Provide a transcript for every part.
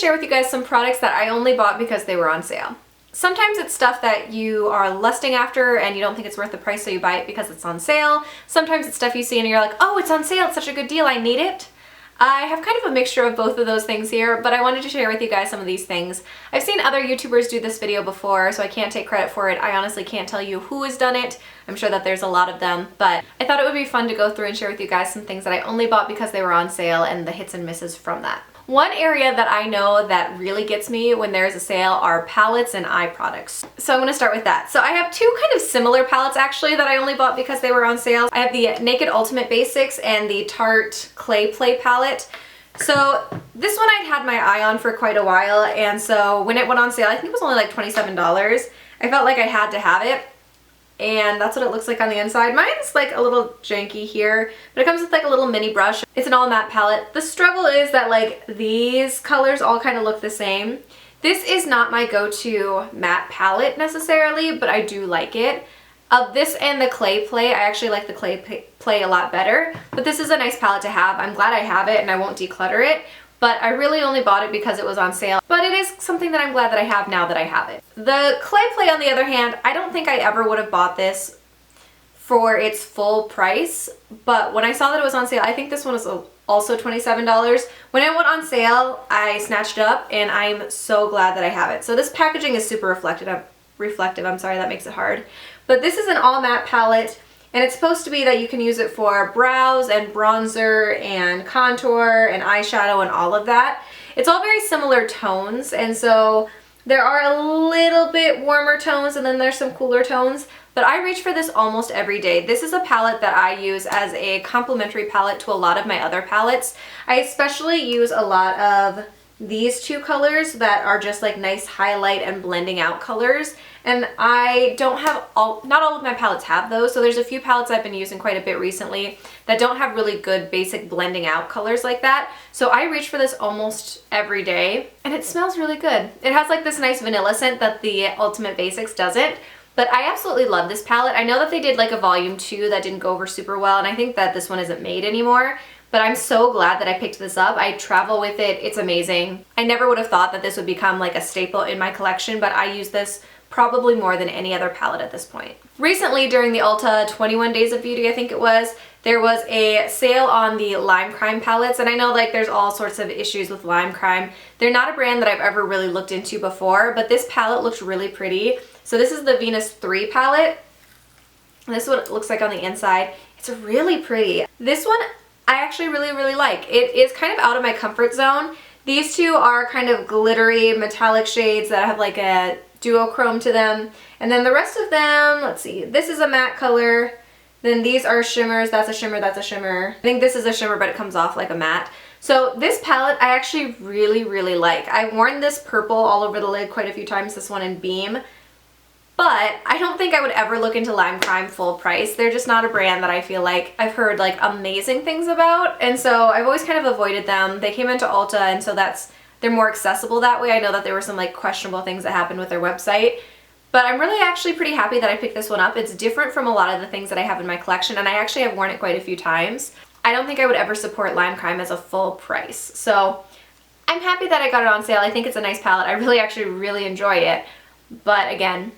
share with you guys some products that I only bought because they were on sale. Sometimes it's stuff that you are lusting after and you don't think it's worth the price, so you buy it because it's on sale. Sometimes it's stuff you see and you're like, oh, it's on sale, it's such a good deal, I need it. I have kind of a mixture of both of those things here, but I wanted to share with you guys some of these things. I've seen other YouTubers do this video before, so I can't take credit for it. I honestly can't tell you who has done it. I'm sure that there's a lot of them, but I thought it would be fun to go through and share with you guys some things that I only bought because they were on sale and the hits and misses from that. One area that I know that really gets me when there's a sale are palettes and eye products. So I'm going to start with that. So I have two kind of similar palettes actually that I only bought because they were on sale. I have the Naked Ultimate Basics and the Tarte Clay Play palette. So this one I'd had my eye on for quite a while, and so when it went on sale, I think it was only like $27. I felt like I had to have it. And that's what it looks like on the inside. Mine's like a little janky here, but it comes with like a little mini brush. It's an all matte palette. The struggle is that like these colors all kind of look the same. This is not my go-to matte palette necessarily, but I do like it. Of this and the Clay Play, I actually like the Clay Play a lot better, but this is a nice palette to have. I'm glad I have it and I won't declutter it. But I really only bought it because it was on sale. But it is something that I'm glad that I have now that I have it. The Clay Play, on the other hand, I don't think I ever would have bought this for its full price. But when I saw that it was on sale, I think this one was also $27. When it went on sale, I snatched it up and I'm so glad that I have it. So this packaging is super reflective. I'm sorry, that makes it hard. But this is an all matte palette. And it's supposed to be that you can use it for brows and bronzer and contour and eyeshadow and all of that. It's all very similar tones, and so there are a little bit warmer tones and then there's some cooler tones, but I reach for this almost every day. This is a palette that I use as a complementary palette to a lot of my other palettes. I especially use a lot of these two colors that are just like nice highlight and blending out colors, and I don't have not all of my palettes have those, so there's a few palettes I've been using quite a bit recently that don't have really good basic blending out colors like that, so I reach for this almost every day, and it smells really good. It has like this nice vanilla scent that the Ultimate Basics doesn't, but I absolutely love this palette. I know that they did like a volume 2 that didn't go over super well, and I think that this one isn't made anymore. But I'm so glad that I picked this up. I travel with it. It's amazing. I never would have thought that this would become like a staple in my collection, but I use this probably more than any other palette at this point. Recently, during the Ulta 21 Days of Beauty, I think it was, there was a sale on the Lime Crime palettes, and I know like there's all sorts of issues with Lime Crime. They're not a brand that I've ever really looked into before, but this palette looks really pretty. So this is the Venus 3 palette. And this is what it looks like on the inside. It's really pretty. This one I actually really like. It is kind of out of my comfort zone. These two are kind of glittery metallic shades that have like a duochrome to them. And then the rest of them, let's see, this is a matte color. Then these are shimmers. That's a shimmer, that's a shimmer. I think this is a shimmer, but it comes off like a matte. So this palette I actually really like. I've worn this purple all over the lid quite a few times, this one in Beam. But I don't think I would ever look into Lime Crime full price. They're just not a brand that I feel like I've heard like amazing things about. And so I've always kind of avoided them. They came into Ulta, and so they're more accessible that way. I know that there were some like questionable things that happened with their website. But I'm really actually pretty happy that I picked this one up. It's different from a lot of the things that I have in my collection, and I actually have worn it quite a few times. I don't think I would ever support Lime Crime as a full price. So I'm happy that I got it on sale. I think it's a nice palette. I really enjoy it. But again,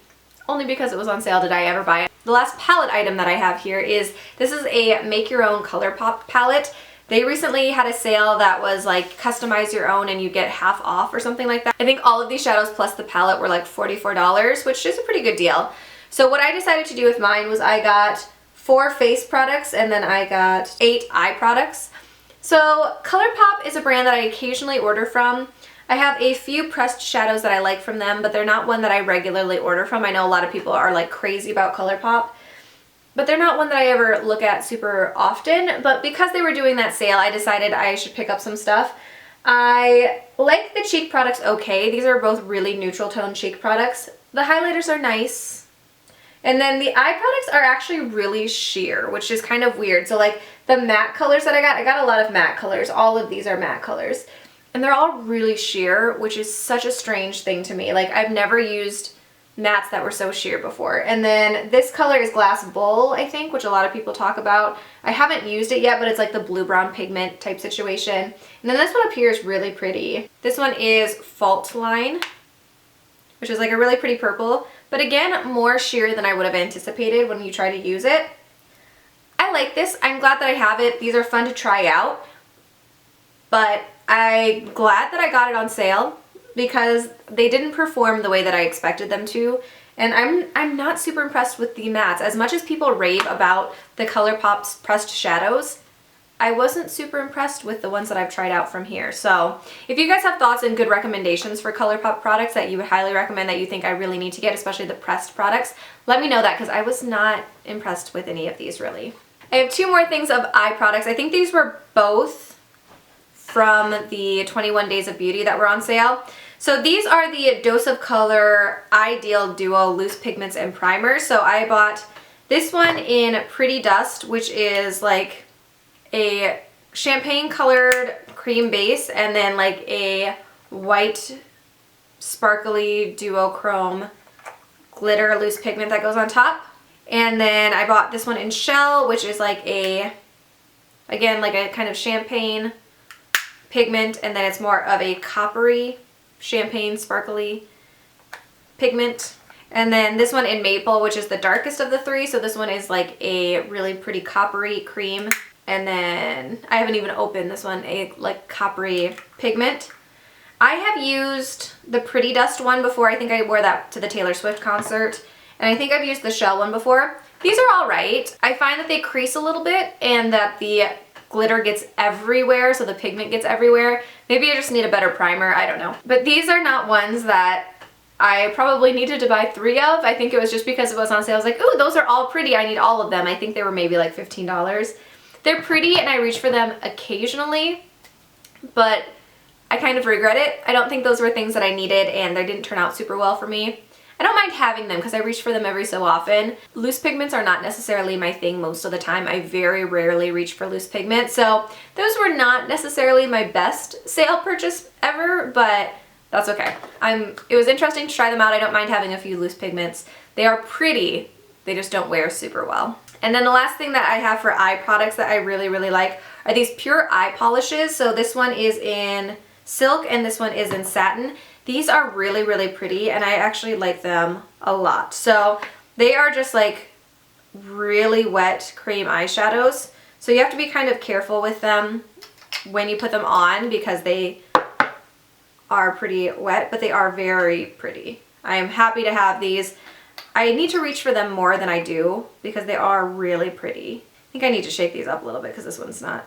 only because it was on sale did I ever buy it. The last palette item that I have here is, this is a make your own ColourPop palette. They recently had a sale that was like customize your own and you get half off or something like that. I think all of these shadows plus the palette were like $44, which is a pretty good deal. So what I decided to do with mine was I got 4 face products and then I got 8 eye products. So ColourPop is a brand that I occasionally order from. I have a few pressed shadows that I like from them, but they're not one that I regularly order from. I know a lot of people are like crazy about ColourPop, but they're not one that I ever look at super often. But because they were doing that sale, I decided I should pick up some stuff. I like the cheek products okay. These are both really neutral tone cheek products. The highlighters are nice. And then the eye products are actually really sheer, which is kind of weird. So like the matte colors that I got a lot of matte colors. All of these are matte colors. And they're all really sheer, which is such a strange thing to me. Like I've never used mattes that were so sheer before. And then this color is Glass Bull, I think, which a lot of people talk about. I haven't used it yet, but it's like the blue-brown pigment type situation. And then this one up here is really pretty. This one is Fault Line, which is like a really pretty purple, but again, more sheer than I would have anticipated when you try to use it. I like this. I'm glad that I have it. These are fun to try out, but I'm glad that I got it on sale because they didn't perform the way that I expected them to. And I'm not super impressed with the mattes. As much as people rave about the ColourPop's pressed shadows, I wasn't super impressed with the ones that I've tried out from here. So if you guys have thoughts and good recommendations for ColourPop products that you would highly recommend that you think I really need to get, especially the pressed products, let me know that because I was not impressed with any of these really. I have two more things of eye products. I think these were both from the 21 Days of Beauty that were on sale. So these are the Dose of Color Eyedeal Duo Loose Pigments and Primers. So I bought this one in Pretty Dust, which is like a champagne colored cream base and then like a white sparkly duochrome glitter loose pigment that goes on top. And then I bought this one in Shell, which is like a, again, like a kind of champagne pigment, and then it's more of a coppery champagne sparkly pigment. And then this one in Maple, which is the darkest of the three. So this one is like a really pretty coppery cream. And then I haven't even opened this one, a like coppery pigment. I have used the Pretty Dust one before. I think I wore that to the Taylor Swift concert. And I think I've used the Shell one before. These are all right. I find that they crease a little bit and that the glitter gets everywhere, so the pigment gets everywhere. Maybe I just need a better primer, I don't know. But these are not ones that I probably needed to buy 3 of. I think it was just because it was on sale. I was like, ooh, those are all pretty, I need all of them. I think they were maybe like $15. They're pretty and I reach for them occasionally, but I kind of regret it. I don't think those were things that I needed and they didn't turn out super well for me. I don't mind having them because I reach for them every so often. Loose pigments are not necessarily my thing most of the time. I very rarely reach for loose pigment. So those were not necessarily my best sale purchase ever, but that's okay. It was interesting to try them out. I don't mind having a few loose pigments. They are pretty, they just don't wear super well. And then the last thing that I have for eye products that I really, really like are these pure eye polishes. So this one is in silk and this one is in satin. These are really, really pretty and I actually like them a lot. So they are just like really wet cream eyeshadows. So you have to be kind of careful with them when you put them on because they are pretty wet, but they are very pretty. I am happy to have these. I need to reach for them more than I do because they are really pretty. I think I need to shake these up a little bit because this one's not.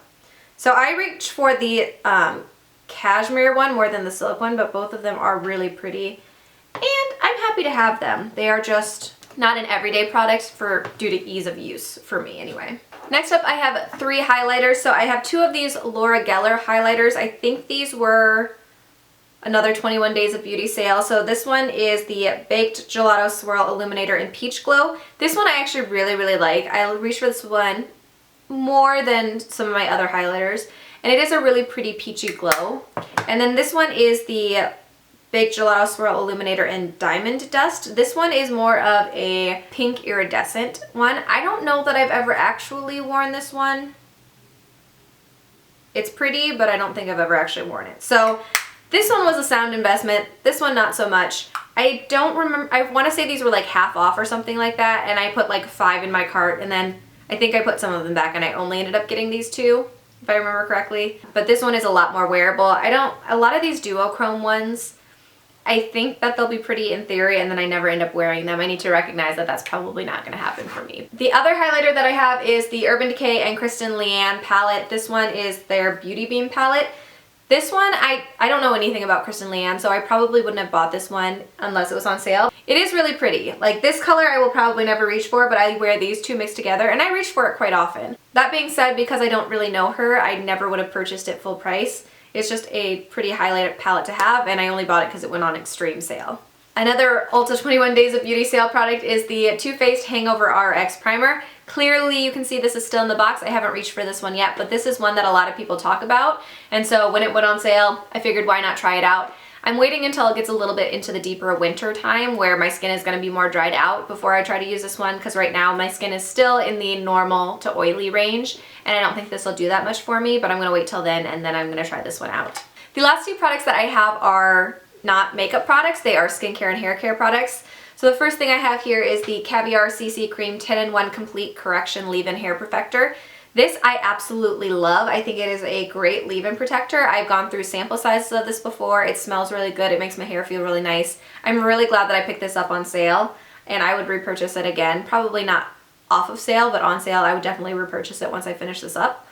So I reach for the Cashmere one more than the silk one, but both of them are really pretty and I'm happy to have them. They are just not an everyday product due to ease of use for me anyway. Next up I have 3 highlighters. So I have 2 of these Laura Geller highlighters. I think these were another 21 Days of Beauty sale. So this one is the Baked Gelato Swirl Illuminator in Peach Glow. This one I actually really, really like. I reach for this one more than some of my other highlighters. And it is a really pretty peachy glow. And then this one is the Baked Gelato Swirl Illuminator in Diamond Dust. This one is more of a pink iridescent one. I don't know that I've ever actually worn this one. It's pretty, but I don't think I've ever actually worn it. So this one was a sound investment. This one not so much. I don't remember, I want to say these were like half off or something like that. And I put like 5 in my cart and then I think I put some of them back and I only ended up getting these 2. If I remember correctly. But this one is a lot more wearable. A lot of these duochrome ones, I think that they'll be pretty in theory and then I never end up wearing them. I need to recognize that that's probably not going to happen for me. The other highlighter that I have is the Urban Decay and Kristen Leanne palette. This one is their Beauty Beam palette. This one, I don't know anything about Kristen Leanne, so I probably wouldn't have bought this one unless it was on sale. It is really pretty. Like this color I will probably never reach for, but I wear these 2 mixed together and I reach for it quite often. That being said, because I don't really know her, I never would have purchased it full price. It's just a pretty highlighter palette to have and I only bought it because it went on extreme sale. Another Ulta 21 Days of Beauty sale product is the Faced HangoveRx Primer. Clearly you can see this is still in the box. I haven't reached for this one yet, but this is one that a lot of people talk about. And so when it went on sale, I figured why not try it out. I'm waiting until it gets a little bit into the deeper winter time where my skin is going to be more dried out before I try to use this one, because right now my skin is still in the normal to oily range and I don't think this will do that much for me, but I'm going to wait till then and then I'm going to try this one out. The last two products that I have are not makeup products, they are skincare and hair care products. So the first thing I have here is the Cavier CC Cream 10-in-1 Complete Correction Leave-In Hair Perfector. This I absolutely love. I think it is a great leave-in protector. I've gone through sample sizes of this before. It smells really good. It makes my hair feel really nice. I'm really glad that I picked this up on sale and I would repurchase it again. Probably not off of sale, but on sale I would definitely repurchase it once I finish this up.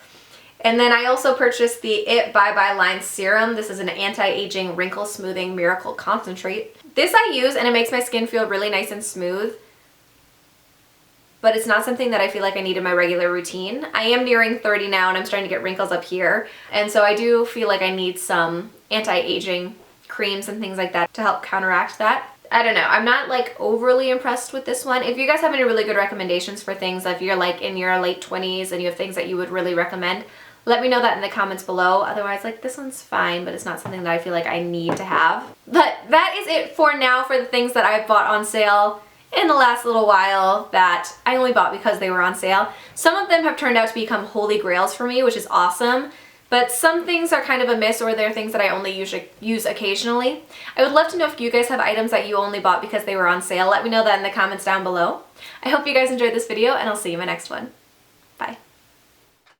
And then I also purchased the It Bye Bye Line Serum. This is an anti-aging wrinkle smoothing miracle concentrate. This I use and it makes my skin feel really nice and smooth, but it's not something that I feel like I need in my regular routine. I am nearing 30 now and I'm starting to get wrinkles up here, and so I do feel like I need some anti-aging creams and things like that to help counteract that. I don't know, I'm not like overly impressed with this one. If you guys have any really good recommendations for things, if you're like in your late 20s and you have things that you would really recommend, let me know that in the comments below. Otherwise, like, this one's fine, but it's not something that I feel like I need to have. But that is it for now for the things that I've bought on sale in the last little while that I only bought because they were on sale. Some of them have turned out to become holy grails for me, which is awesome. But some things are kind of a miss, or they're things that I only use occasionally. I would love to know if you guys have items that you only bought because they were on sale. Let me know that in the comments down below. I hope you guys enjoyed this video, and I'll see you in my next one.